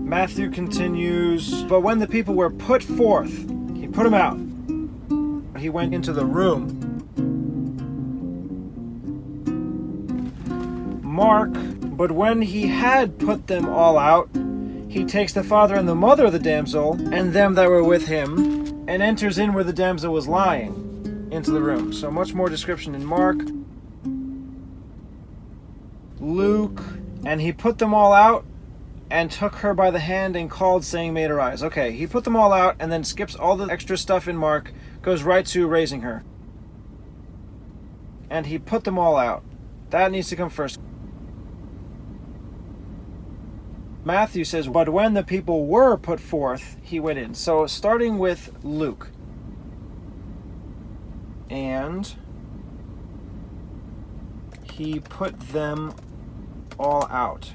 Matthew continues, but when the people were put forth, he put them out. He went into the room. Mark, but when he had put them all out, he takes the father and the mother of the damsel, and them that were with him, and enters in where the damsel was lying, into the room. So much more description in Mark. Luke, and he put them all out, and took her by the hand and called, saying, Maid, arise. Okay, he put them all out, and then skips all the extra stuff in Mark, goes right to raising her. And he put them all out. That needs to come first. Matthew says, but when the people were put forth, he went in. So starting with Luke. And he put them all out.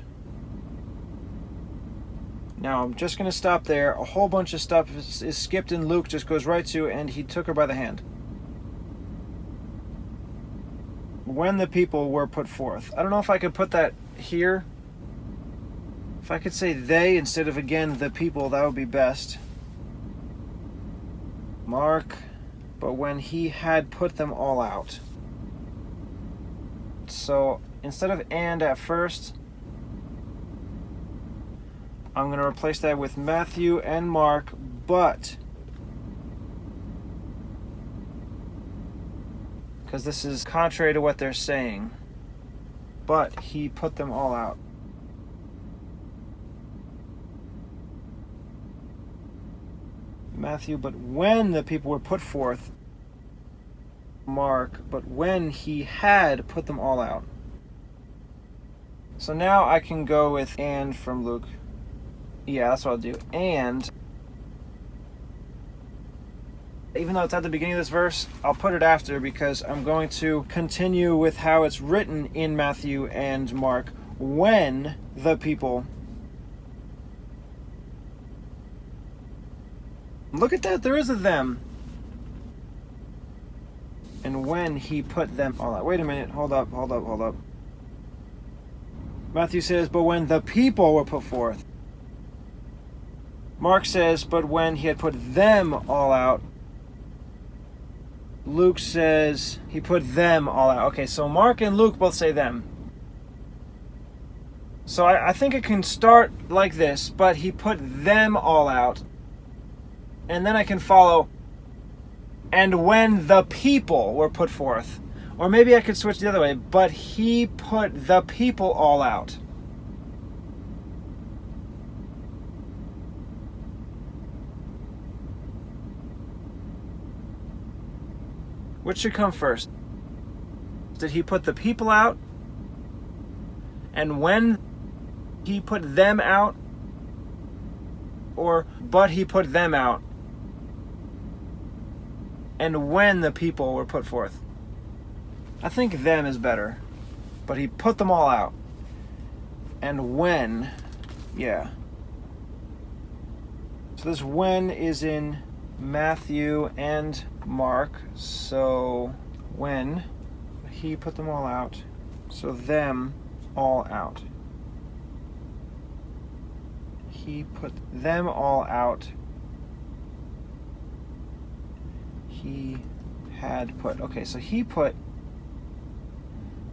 Now I'm just going to stop there. A whole bunch of stuff is skipped in Luke, just goes right to, and he took her by the hand. When the people were put forth. I don't know if I could put that here. If I could say they instead of, again, the people, that would be best. Mark, but when he had put them all out. So instead of and at first, I'm going to replace that with Matthew and Mark, but, because this is contrary to what they're saying, but he put them all out. Matthew, but when the people were put forth. Mark, but when he had put them all out. So now I can go with and from Luke. Yeah, that's what I'll do. And even though it's at the beginning of this verse, I'll put it after because I'm going to continue with how it's written in Matthew and Mark. When the people. Look at that, there is a them. And when he put them all out. Wait a minute, hold up. Matthew says, but when the people were put forth. Mark says, but when he had put them all out. Luke says, he put them all out. Okay, so Mark and Luke both say them. So I think it can start like this, but he put them all out. And then I can follow, and when the people were put forth. Or maybe I could switch the other way, but he put the people all out. Which should come first? Did he put the people out? And when he put them out? Or, but he put them out? And when the people were put forth. I think them is better. But he put them all out. And when, yeah. So this when is in Matthew and Mark. So when he put them all out. So them all out. He put them all out. He had put. Okay, so he put.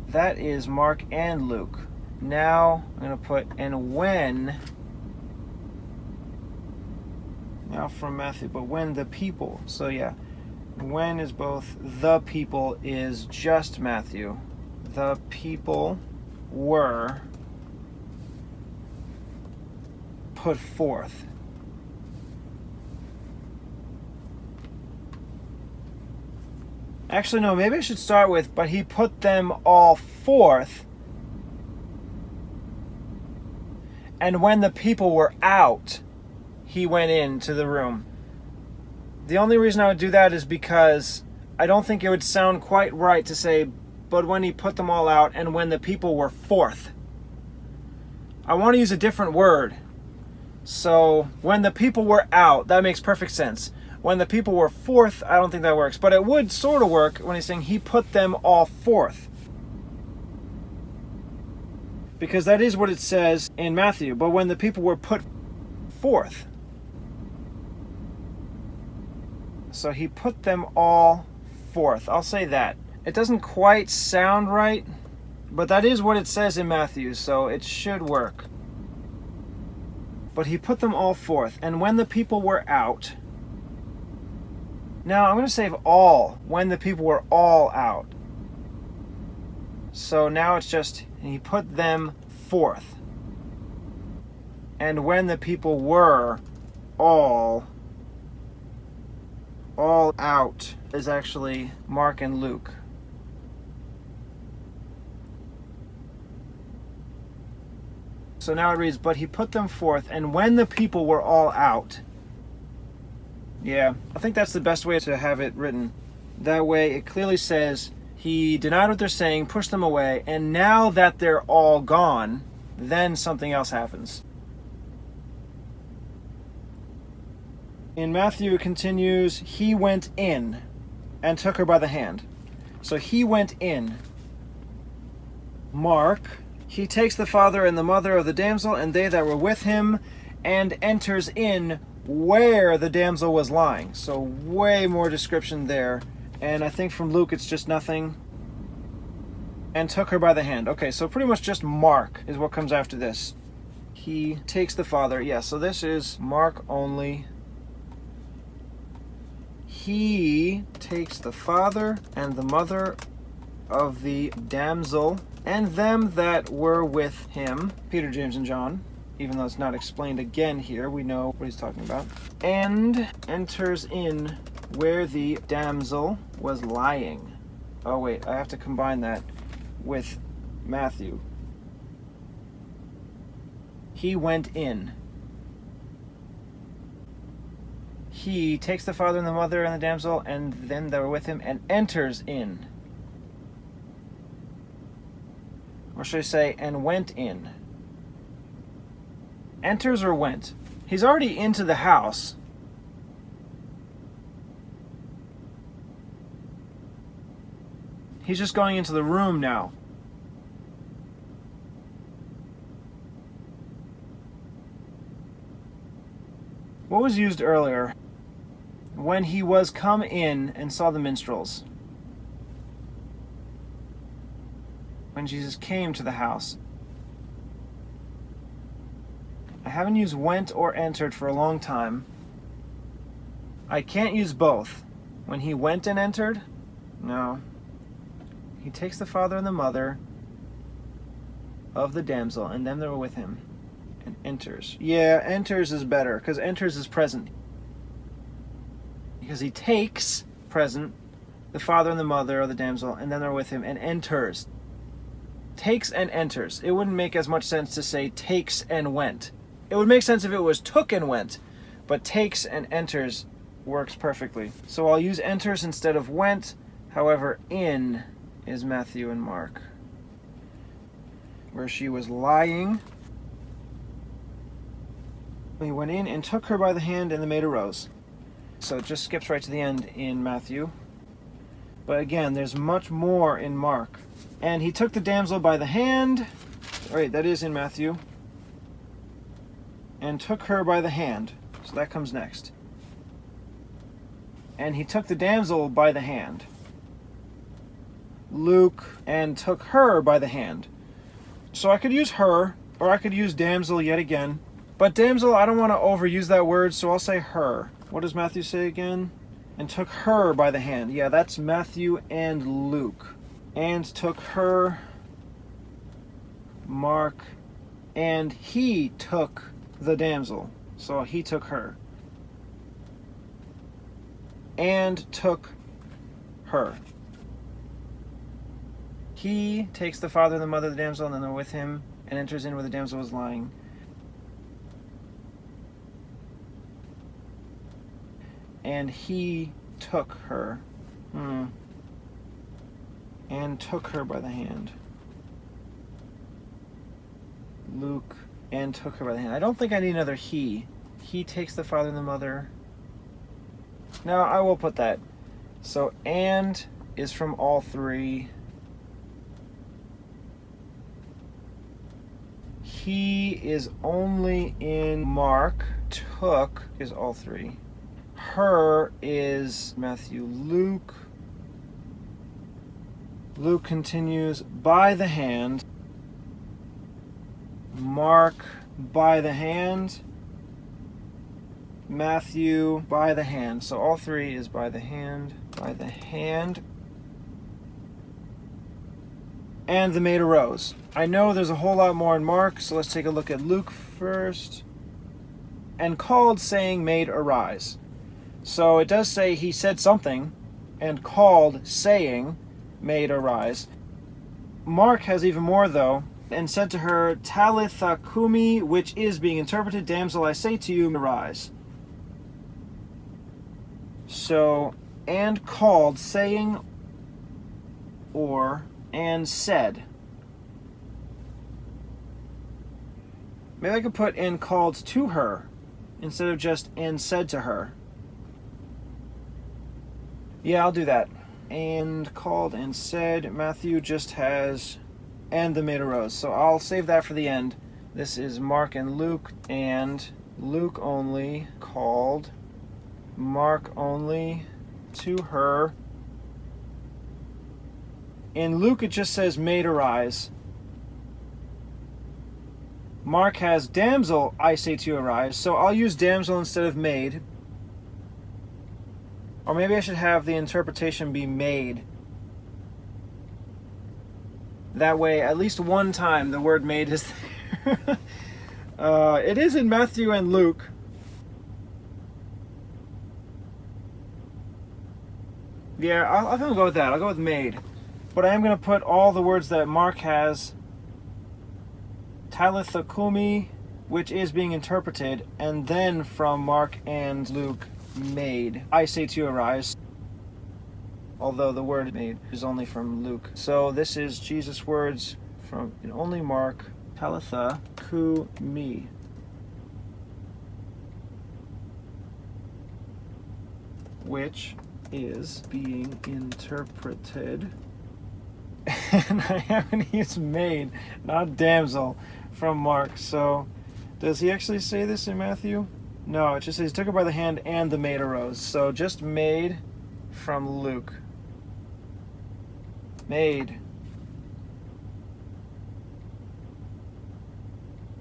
That is Mark and Luke. Now I'm going to put and when. Now from Matthew, but when the people. So yeah, when is both. The people is just Matthew. The people were put forth. Actually, no, maybe I should start with, but he put them all forth. And when the people were out, he went into the room. The only reason I would do that is because I don't think it would sound quite right to say, but when he put them all out and when the people were forth. I want to use a different word. So when the people were out, that makes perfect sense. When the people were forth, I don't think that works. But it would sort of work when he's saying he put them all forth. Because that is what it says in Matthew. But when the people were put forth. So he put them all forth. I'll say that. It doesn't quite sound right, but that is what it says in Matthew, so it should work. But he put them all forth. And when the people were out. Now I'm going to save all. When the people were all out. So now it's just, he put them forth. And when the people were all out is actually Mark and Luke. So now it reads, but he put them forth, and when the people were all out. Yeah, I think that's the best way to have it written. That way it clearly says, he denied what they're saying, pushed them away, and now that they're all gone, then something else happens. In Matthew it continues, he went in and took her by the hand. So he went in. Mark, he takes the father and the mother of the damsel and they that were with him, and enters in where the damsel was lying. So way more description there. And I think from Luke it's just nothing. And took her by the hand. Okay, so pretty much just Mark is what comes after this. He takes the father. Yeah, so this is Mark only. He takes the father and the mother of the damsel and them that were with him, Peter, James, and John, even though it's not explained again here, we know what he's talking about, and enters in where the damsel was lying. Oh wait, I have to combine that with Matthew. He went in. He takes the father and the mother and the damsel and them that were with him and enters in. Or should I say, and went in? Enters or went? He's already into the house. He's just going into the room now. What was used earlier? When he was come in and saw the minstrels. When Jesus came to the house. I haven't used went or entered for a long time. I can't use both. When he went and entered? No. He takes the father and the mother of the damsel and them that were with him and enters. Yeah, enters is better because enters is present. Because he takes, present, the father and the mother of the damsel and then they're with him and enters. Takes and enters. It wouldn't make as much sense to say takes and went. It would make sense if it was took and went, but takes and enters works perfectly. So I'll use enters instead of went. However, in is Matthew and Mark. Where she was lying. He went in and took her by the hand and the maid arose. So it just skips right to the end in Matthew. But again, there's much more in Mark. And he took the damsel by the hand. Right, that is in Matthew. And took her by the hand. So that comes next. And he took the damsel by the hand. Luke, and took her by the hand. So I could use her, or I could use damsel yet again. But damsel, I don't want to overuse that word, so I'll say her. What does Matthew say again? And took her by the hand. Yeah, that's Matthew and Luke. And took her, Mark, and he took the damsel. So he took her. And took her. He takes the father and the mother of the damsel, and then they're with him, and enters in where the damsel was lying. And he took her. And took her by the hand. Luke, and took her by the hand. I don't think I need another he. He takes the father and the mother No, I will put that. So, and is from all three. He is only in Mark. Took is all three. Her is Matthew, Luke. Luke continues by the hand. Mark by the hand. Matthew by the hand. So all three is by the hand. By the hand. And the maid arose. I know there's a whole lot more in Mark, so let's take a look at Luke first. And called, saying, maid, arise. So it does say he said something, and called, saying, maid, arise. Mark has even more, though, and said to her, Talitha cumi, which is being interpreted, damsel, I say to you, arise. So, and called, saying, or, and said. Maybe I could put and called to her instead of just and said to her. Yeah, I'll do that. And called and said. Matthew just has and the maid arose. So I'll save that for the end. This is Mark and Luke, and Luke only, called, Mark only, to her. In Luke it just says maid arise. Mark has damsel, I say to you, arise. So I'll use damsel instead of maid. Or maybe I should have the interpretation be maid. That way, at least one time, the word maid is there. It is in Matthew and Luke. Yeah, I'm going to go with that. I'll go with maid. But I am going to put all the words that Mark has. Talitha cumi, which is being interpreted, and then from Mark and Luke, maid. I say to you, arise. Although the word maid is only from Luke. So this is Jesus' words from in only Mark. Talitha cumi. Which is being interpreted. And I haven't used maid, not damsel, from Mark. So does he actually say this in Matthew? No, it just says took her by the hand and the maid arose. So just maid from Luke. Maid.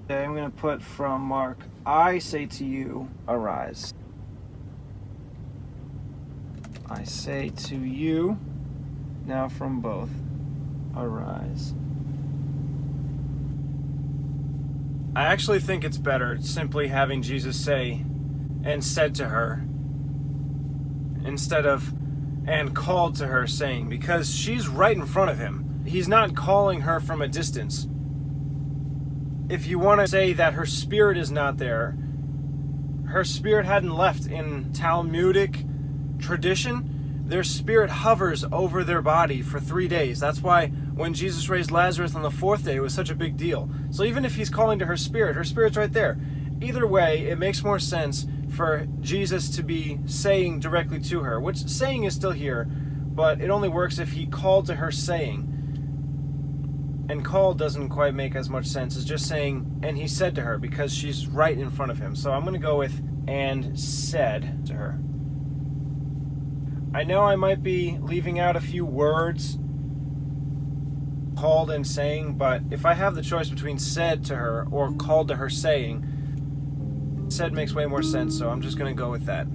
Okay, I'm going to put from Mark, I say to you, arise. I say to you, now from both, arise. I actually think it's better simply having Jesus say, and said to her, instead of, and called to her, saying, because she's right in front of him. He's not calling her from a distance. If you want to say that her spirit is not there, her spirit hadn't left. In Talmudic tradition, their spirit hovers over their body for 3 days. That's why when Jesus raised Lazarus on the fourth day, it was such a big deal. So even if he's calling to her spirit's right there. Either way, it makes more sense for Jesus to be saying directly to her, which saying is still here, but it only works if he called to her saying. And called doesn't quite make as much sense as just saying, and he said to her, because she's right in front of him. So I'm going to go with, and said to her. I know I might be leaving out a few words, called and saying, but if I have the choice between said to her or called to her saying, said makes way more sense, so I'm just going to go with that.